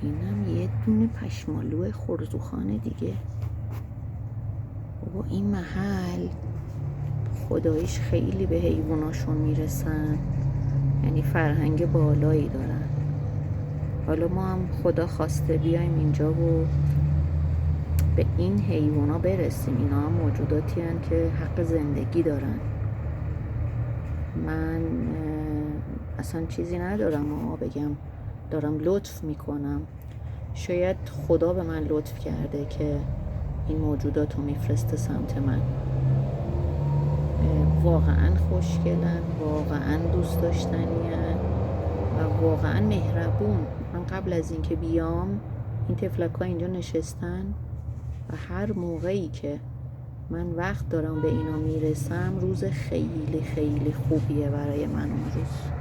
اینم یه دونه پشمالو خرزوخانه دیگه. بابا این محل خداییش خیلی به حیواناشون میرسن، یعنی فرهنگ بالایی دارن. حالا ما هم خدا خواسته بیایم اینجا و به این حیوانا برسیم. اینا هم موجوداتی هن که حق زندگی دارن. من اصلا چیزی ندارم و بگم دارم لطف میکنم. شاید خدا به من لطف کرده که این موجودات رو میفرسته سمت من. واقعا خوشگلن، واقعا دوست داشتنی‌ان و واقعا مهربون. من قبل از اینکه بیام این تفلک‌ها اینجا نشستن و هر موقعی که من وقت دارم به اینا میرسم روز خیلی خیلی خوبیه برای من اون روز.